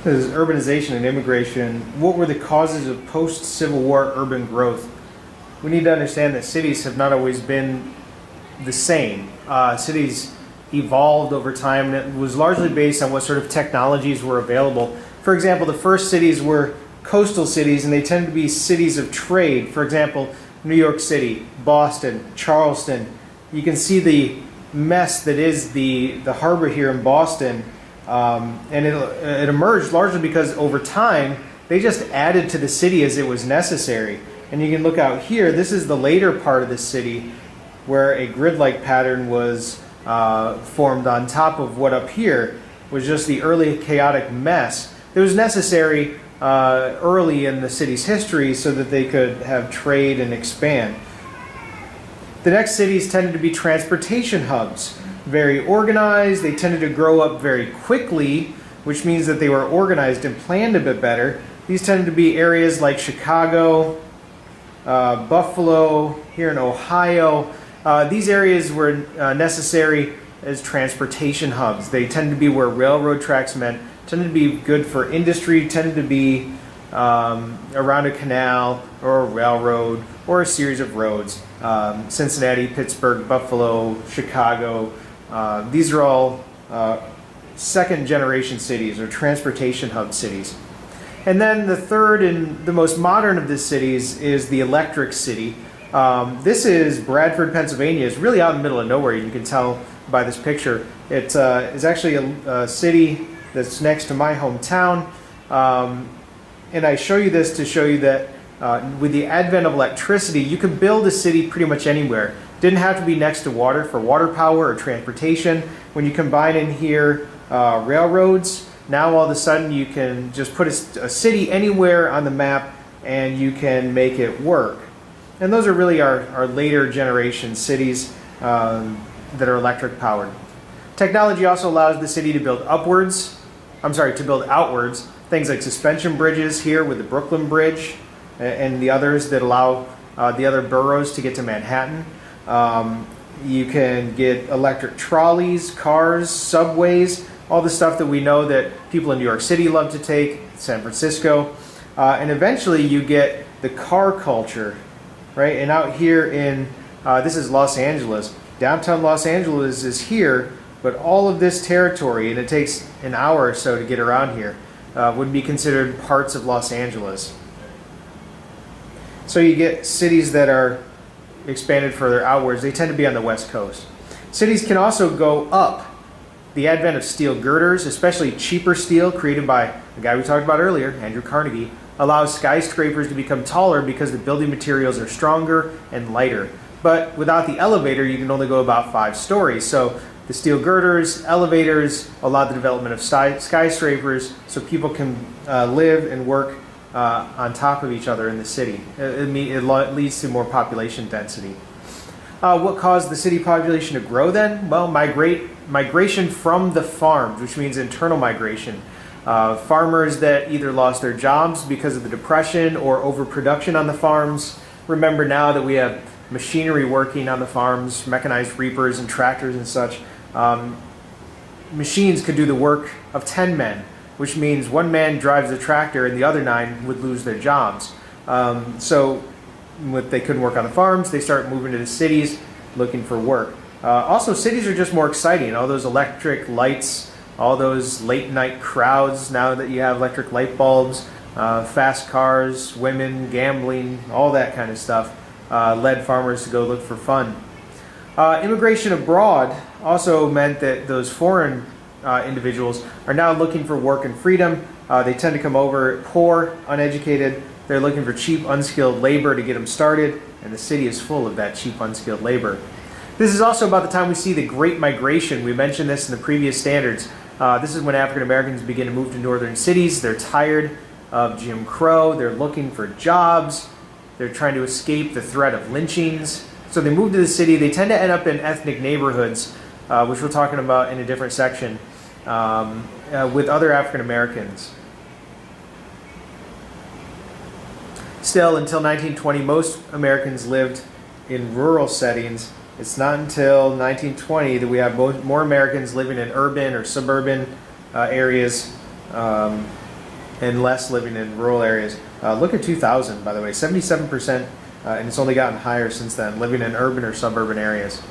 This is urbanization and immigration. What were the causes of post-Civil War urban growth? We need to understand that cities have not always been the same. Cities evolved over time, and it was largely based on what sort of technologies were available. For example, the first cities were coastal cities, and they tended to be cities of trade. For example, New York City, Boston, Charleston. You can see the mess that is the harbor here in Boston. And it emerged largely because over time they just added to the city as it was necessary. And you can look out here, this is the later part of the city where a grid-like pattern was formed on top of what up here was just the early chaotic mess that was necessary early in the city's history so that they could have trade and expand. The next cities tended to be transportation hubs. Very organized, they tended to grow up very quickly, which means that they were organized and planned a bit better. These tended to be areas like Chicago, Buffalo, here in Ohio. These areas were necessary as transportation hubs. They tended to be where railroad tracks tended to be good for industry, tended to be around a canal or a railroad or a series of roads. Cincinnati, Pittsburgh, Buffalo, Chicago. These are all second generation cities or transportation hub cities. And then the third and the most modern of the cities is the electric city. This is Bradford, Pennsylvania. It's really out in the middle of nowhere. You can tell by this picture. It is actually a city that's next to my hometown. And I show you this to show you that with the advent of electricity, you can build a city pretty much anywhere. Didn't have to be next to water for water power or transportation. When you combine in here railroads, now all of a sudden you can just put a city anywhere on the map and you can make it work. And those are really our later generation cities that are electric powered. Technology also allows the city to build outwards. Things like suspension bridges here with the Brooklyn Bridge and the others that allow the other boroughs to get to Manhattan. You can get electric trolleys, cars, subways, all the stuff that we know that people in New York City love to take, San Francisco. And eventually you get the car culture, right? And out here in, this is Los Angeles. Downtown Los Angeles is here, but all of this territory, and it takes an hour or so to get around here, would be considered parts of Los Angeles. So you get cities that are expanded further outwards. They tend to be on the West Coast. Cities can also go up. The advent of steel girders, especially cheaper steel created by the guy we talked about earlier, Andrew Carnegie, allows skyscrapers to become taller because the building materials are stronger and lighter. But without the elevator, you can only go about 5 stories. So the steel girders, elevators allow the development of skyscrapers so people can live and work on top of each other in the city. It leads to more population density. What caused the city population to grow then? Well, migration from the farms, which means internal migration. Farmers that either lost their jobs because of the depression or overproduction on the farms. Remember now that we have machinery working on the farms, mechanized reapers and tractors and such. Machines could do the work of 10 men, which means one man drives the tractor and the other 9 would lose their jobs. So when they couldn't work on the farms, they start moving to the cities looking for work. Also, cities are just more exciting. All those electric lights, all those late night crowds now that you have electric light bulbs, fast cars, women, gambling, all that kind of stuff led farmers to go look for fun. Immigration abroad also meant that those foreign individuals are now looking for work and freedom. They tend to come over poor, uneducated. They're looking for cheap, unskilled labor to get them started, and the city is full of that cheap, unskilled labor. This is also about the time we see the Great Migration. We mentioned this in the previous standards. This is when African Americans begin to move to northern cities. They're tired of Jim Crow. They're looking for jobs. They're trying to escape the threat of lynchings. So they move to the city. They tend to end up in ethnic neighborhoods, which we're talking about in a different section, with other African Americans. Still, until 1920, most Americans lived in rural settings. It's not until 1920 that we have more Americans living in urban or suburban areas. and less living in rural areas. Look at 2000, by the way, 77%, and it's only gotten higher since then, living in urban or suburban areas.